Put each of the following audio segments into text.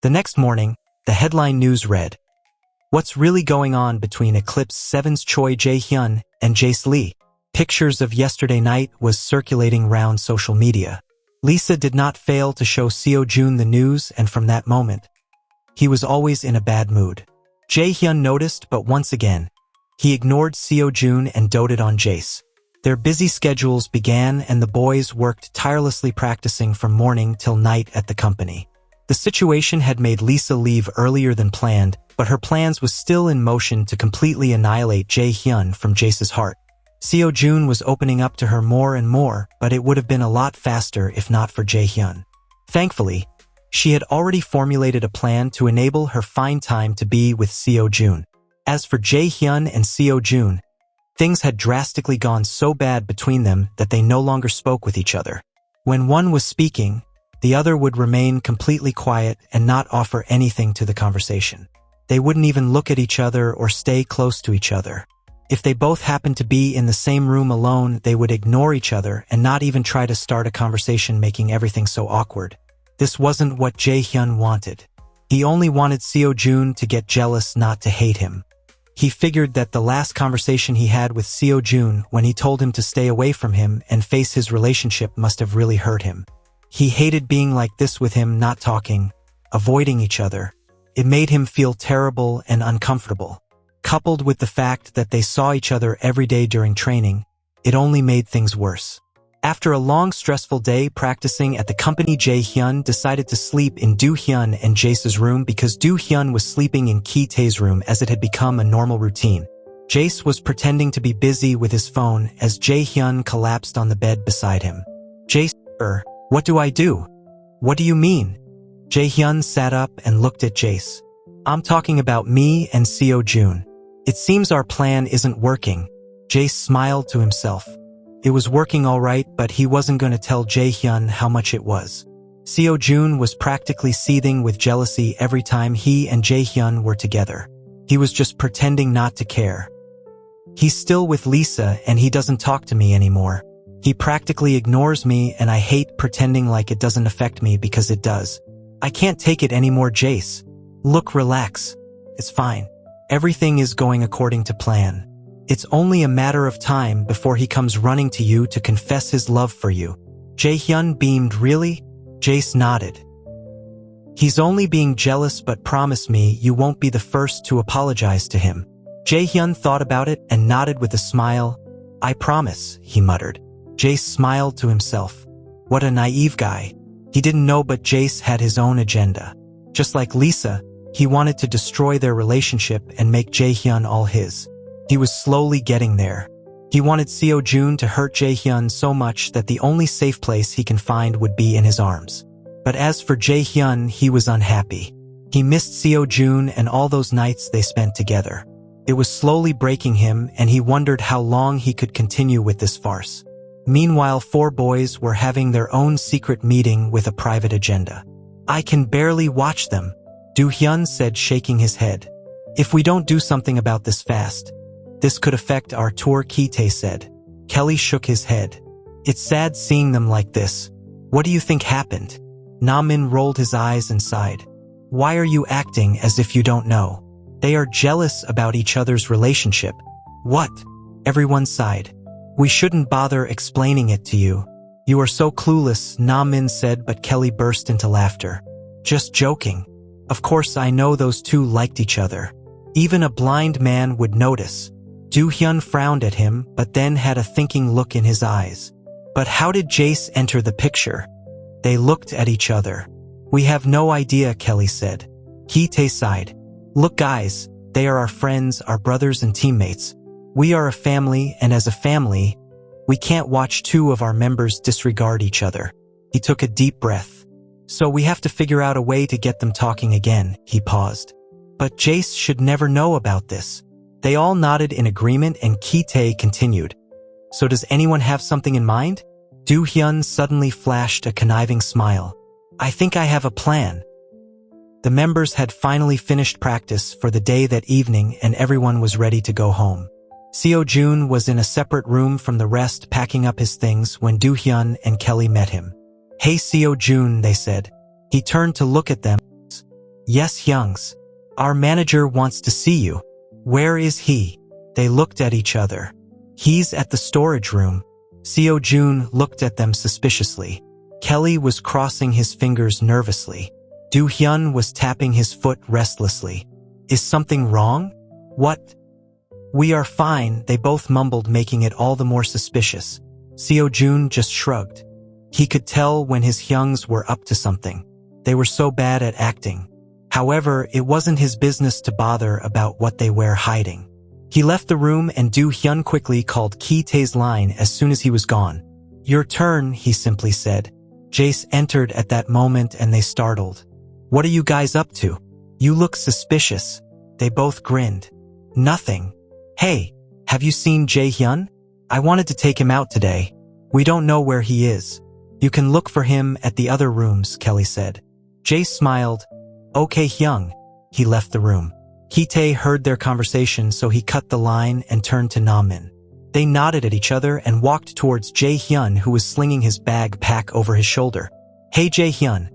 The next morning, the headline news read, "What's really going on between Eclipse 7's Choi Jaehyun and Jace Lee?" Pictures of yesterday night was circulating round social media. Lisa did not fail to show Seojoon the news, and from that moment, he was always in a bad mood. Jaehyun noticed, but once again, he ignored Seojoon and doted on Jace. Their busy schedules began, and the boys worked tirelessly practicing from morning till night at the company. The situation had made Lisa leave earlier than planned, but her plans was still in motion to completely annihilate Jaehyun from Jace's heart. Seojoon was opening up to her more and more, but it would have been a lot faster if not for Jaehyun. Thankfully, she had already formulated a plan to enable her find time to be with Seojoon. As for Jaehyun and Seojoon, things had drastically gone so bad between them that they no longer spoke with each other. When one was speaking, the other would remain completely quiet and not offer anything to the conversation. They wouldn't even look at each other or stay close to each other. If they both happened to be in the same room alone, they would ignore each other and not even try to start a conversation, making everything so awkward. This wasn't what Jaehyun wanted. He only wanted Seojoon to get jealous, not to hate him. He figured that the last conversation he had with Seojoon, when he told him to stay away from him and face his relationship, must have really hurt him. He hated being like this with him, not talking, avoiding each other. It made him feel terrible and uncomfortable. Coupled with the fact that they saw each other every day during training, it only made things worse. After a long, stressful day practicing at the company, Jaehyun decided to sleep in Jaehyun and Jace's room because Jaehyun was sleeping in Tae's room, as it had become a normal routine. Jace was pretending to be busy with his phone as Jaehyun collapsed on the bed beside him. "Jace, what do I do?" "What do you mean?" Jaehyun sat up and looked at Jace. "I'm talking about me and Seojoon. It seems our plan isn't working." Jace smiled to himself. It was working all right, but he wasn't going to tell Jaehyun how much it was. Seojoon was practically seething with jealousy every time he and Jaehyun were together. He was just pretending not to care. "He's still with Lisa and he doesn't talk to me anymore. He practically ignores me, and I hate pretending like it doesn't affect me because it does. I can't take it anymore, Jace. Look, relax. It's fine. Everything is going according to plan. It's only a matter of time before he comes running to you to confess his love for you." Jaehyun beamed. "Really?" Jace nodded. "He's only being jealous, but promise me you won't be the first to apologize to him." Jaehyun thought about it and nodded with a smile. "I promise," he muttered. Jace smiled to himself. What a naive guy. He didn't know, but Jace had his own agenda. Just like Lisa, he wanted to destroy their relationship and make Jaehyun all his. He was slowly getting there. He wanted Seojoon to hurt Jaehyun so much that the only safe place he can find would be in his arms. But as for Jaehyun, he was unhappy. He missed Seojoon and all those nights they spent together. It was slowly breaking him, and he wondered how long he could continue with this farce. Meanwhile, 4 boys were having their own secret meeting with a private agenda. "I can barely watch them," Jaehyun said, shaking his head. "If we don't do something about this fast, this could affect our tour," Tae said. Kelly shook his head. "It's sad seeing them like this. What do you think happened?" Namin rolled his eyes and sighed. "Why are you acting as if you don't know? They are jealous about each other's relationship." "What?" Everyone sighed. "We shouldn't bother explaining it to you. You are so clueless," Namin said, but Kelly burst into laughter. "Just joking. Of course I know those two liked each other. Even a blind man would notice." Jaehyun frowned at him, but then had a thinking look in his eyes. "But how did Jace enter the picture?" They looked at each other. "We have no idea," Kelly said. Tae sighed. "Look guys, they are our friends, our brothers and teammates. We are a family, and as a family, we can't watch 2 of our members disregard each other." He took a deep breath. "So we have to figure out a way to get them talking again." He paused. "But Jace should never know about this." They all nodded in agreement, and Tae continued. "So does anyone have something in mind?" Jaehyun suddenly flashed a conniving smile. "I think I have a plan." The members had finally finished practice for the day that evening, and everyone was ready to go home. Seojoon was in a separate room from the rest, packing up his things, when Jaehyun and Kelly met him. "Hey Seojoon," they said. He turned to look at them. Yes, Hyungs. Our manager wants to see you. Where is he? They looked at each other. He's at the storage room. Seojoon looked at them suspiciously. Kelly was crossing his fingers nervously. Do-hyun was tapping his foot restlessly. Is something wrong? What? We are fine, they both mumbled, making it all the more suspicious. Seojoon just shrugged. He could tell when his Hyungs were up to something. They were so bad at acting. However, it wasn't his business to bother about what they were hiding. He left the room and Do-hyun quickly called Ki-tae's line as soon as he was gone. Your turn, he simply said. Jace entered at that moment and they startled. What are you guys up to? You look suspicious. They both grinned. Nothing. Hey, have you seen Jaehyun? I wanted to take him out today. We don't know where he is. You can look for him at the other rooms, Kelly said. Jace smiled. Okay, Hyung. He left the room. Ki-tae heard their conversation, so he cut the line and turned to Namin. They nodded at each other and walked towards Jaehyun, who was slinging his bag pack over his shoulder. Hey Jaehyun.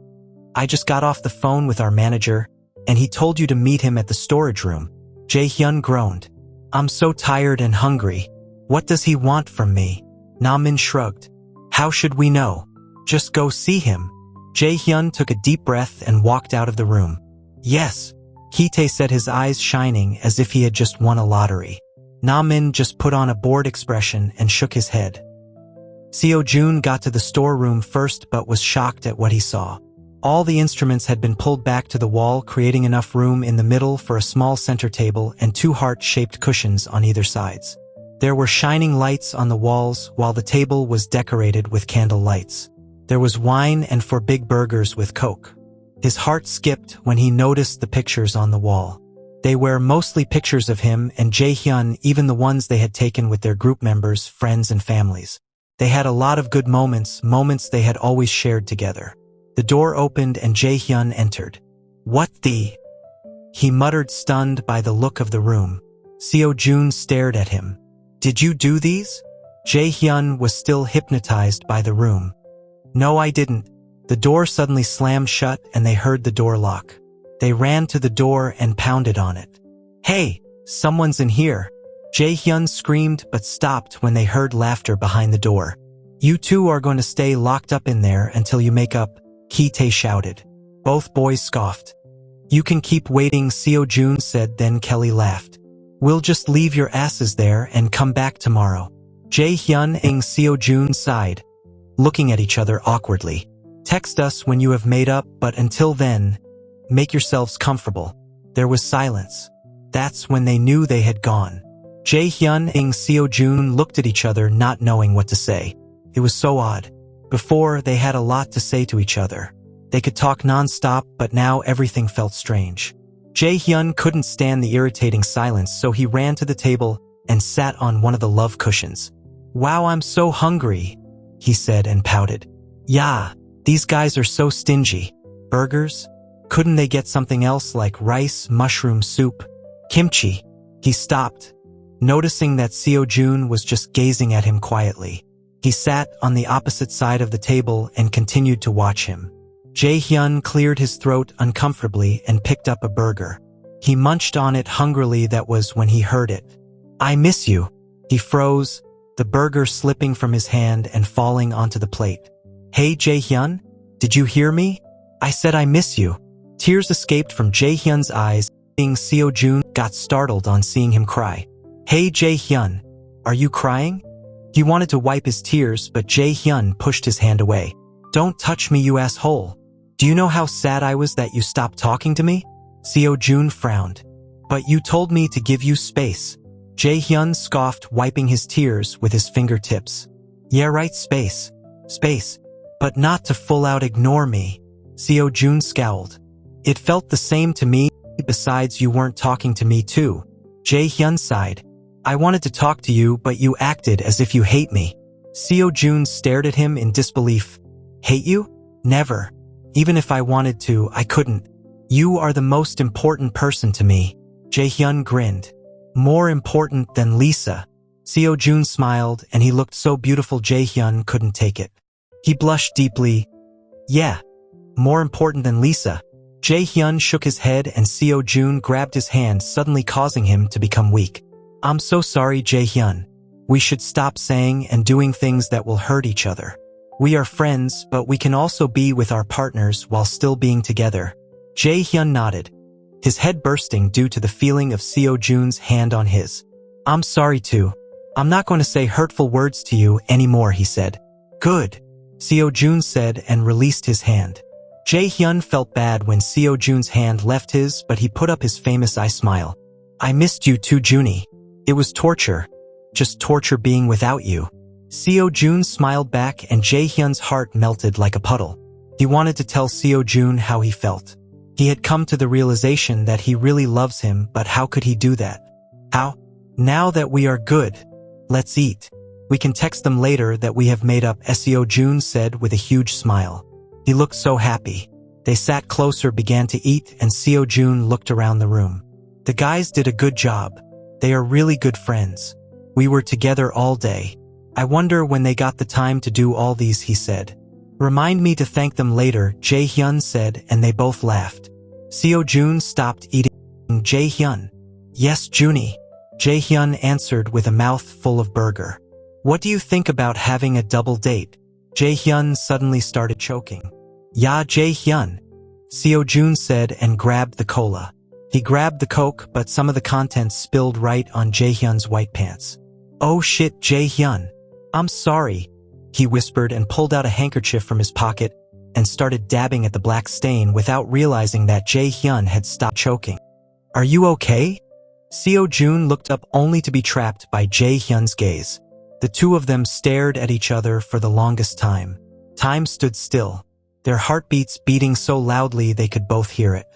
I just got off the phone with our manager, and he told you to meet him at the storage room. Jaehyun groaned. I'm so tired and hungry. What does he want from me? Namin shrugged. How should we know? Just go see him. Jaehyun took a deep breath and walked out of the room. Yes. Ki-tae said, his eyes shining as if he had just won a lottery. Namin just put on a bored expression and shook his head. Seojoon got to the storeroom first but was shocked at what he saw. All the instruments had been pulled back to the wall, creating enough room in the middle for a small center table and two heart-shaped cushions on either sides. There were shining lights on the walls while the table was decorated with candle lights. There was wine and 4 big burgers with Coke. His heart skipped when he noticed the pictures on the wall. They were mostly pictures of him and Jaehyun, even the ones they had taken with their group members, friends and families. They had a lot of good moments they had always shared together. The door opened and Jaehyun entered. What the? He muttered, stunned by the look of the room. Seojoon stared at him. Did you do these? Jaehyun was still hypnotized by the room. No, I didn't. The door suddenly slammed shut and they heard the door lock. They ran to the door and pounded on it. Hey, someone's in here. Jaehyun screamed but stopped when they heard laughter behind the door. You two are going to stay locked up in there until you make up, Ki-tae shouted. Both boys scoffed. You can keep waiting, Seojoon said, then Kelly laughed. We'll just leave your asses there and come back tomorrow. Jaehyun and Seojoon sighed, looking at each other awkwardly. Text us when you have made up, but until then, make yourselves comfortable. There was silence. That's when they knew they had gone. Jaehyun and Seojoon looked at each other, not knowing what to say. It was so odd. Before, they had a lot to say to each other. They could talk non-stop, but now everything felt strange. Jaehyun couldn't stand the irritating silence, so he ran to the table and sat on one of the love cushions. Wow, I'm so hungry, he said and pouted. Yeah, these guys are so stingy. Burgers? Couldn't they get something else like rice, mushroom soup, kimchi? He stopped, noticing that Seojoon was just gazing at him quietly. He sat on the opposite side of the table and continued to watch him. Jaehyun cleared his throat uncomfortably and picked up a burger. He munched on it hungrily. That was when he heard it. I miss you. He froze, the burger slipping from his hand and falling onto the plate. Hey Jaehyun, did you hear me? I said I miss you. Tears escaped from Jaehyun's eyes. Seojoon got startled on seeing him cry. Hey Jaehyun, are you crying? He wanted to wipe his tears, but Jaehyun pushed his hand away. Don't touch me, you asshole. Do you know how sad I was that you stopped talking to me? Seojoon frowned. But you told me to give you space. Jaehyun scoffed, wiping his tears with his fingertips. Yeah, right, space. Space. But not to full out ignore me. Seojoon scowled. It felt the same to me. Besides, you weren't talking to me too. Jaehyun sighed. I wanted to talk to you, but you acted as if you hate me. Seojoon stared at him in disbelief. Hate you? Never. Even if I wanted to, I couldn't. You are the most important person to me. Jaehyun grinned. More important than Lisa. Seojoon smiled, and he looked so beautiful Jaehyun couldn't take it. He blushed deeply. Yeah. More important than Lisa. Jaehyun shook his head and Seojoon grabbed his hand, suddenly causing him to become weak. I'm so sorry, Jaehyun. We should stop saying and doing things that will hurt each other. We are friends, but we can also be with our partners while still being together. Jaehyun nodded, his head bursting due to the feeling of Seojoon's hand on his. I'm sorry too. I'm not going to say hurtful words to you anymore, he said. Good, Seojoon said and released his hand. Jaehyun felt bad when Seojoon's hand left his, but he put up his famous eye smile. I missed you too, Junie. It was torture. Just torture being without you. Seojoon smiled back and Jaehyun's heart melted like a puddle. He wanted to tell Seojoon how he felt. He had come to the realization that he really loves him, but how could he do that? How? Now that we are good, let's eat. We can text them later that we have made up, Seojoon said with a huge smile. He looked so happy. They sat closer, began to eat, and Seojoon looked around the room. The guys did a good job. They are really good friends. We were together all day. I wonder when they got the time to do all these, he said. Remind me to thank them later, Jaehyun said, and they both laughed. Seojoon stopped eating. Jaehyun. Yes, Junie. Jaehyun answered with a mouth full of burger. What do you think about having a double date? Jaehyun suddenly started choking. Yeah, Jaehyun, Seojoon said and grabbed the cola. He grabbed the Coke, but some of the contents spilled right on Jaehyun's white pants. Oh shit, Jaehyun. I'm sorry, he whispered and pulled out a handkerchief from his pocket and started dabbing at the black stain without realizing that Jaehyun had stopped choking. Are you okay? Seojoon looked up only to be trapped by Jaehyun's gaze. The two of them stared at each other for the longest time. Time stood still, their heartbeats beating so loudly they could both hear it.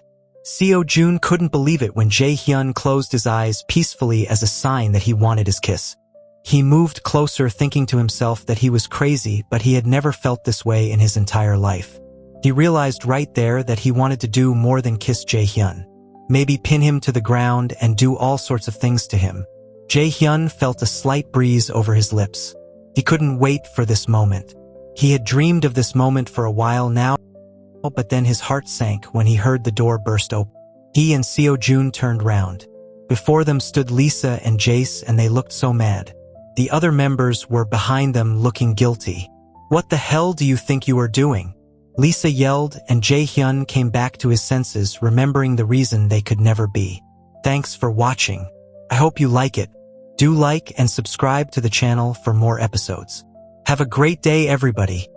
Seojoon couldn't believe it when Jaehyun closed his eyes peacefully as a sign that he wanted his kiss. He moved closer, thinking to himself that he was crazy, but he had never felt this way in his entire life. He realized right there that he wanted to do more than kiss Jaehyun. Maybe pin him to the ground and do all sorts of things to him. Jaehyun felt a slight breeze over his lips. He couldn't wait for this moment. He had dreamed of this moment for a while now, but then his heart sank when he heard the door burst open. He and Seojoon turned round. Before them stood Lisa and Jace, and they looked so mad. The other members were behind them looking guilty. What the hell do you think you are doing? Lisa yelled, and Jaehyun came back to his senses, remembering the reason they could never be. Thanks for watching. I hope you like it. Do like and subscribe to the channel for more episodes. Have a great day, everybody.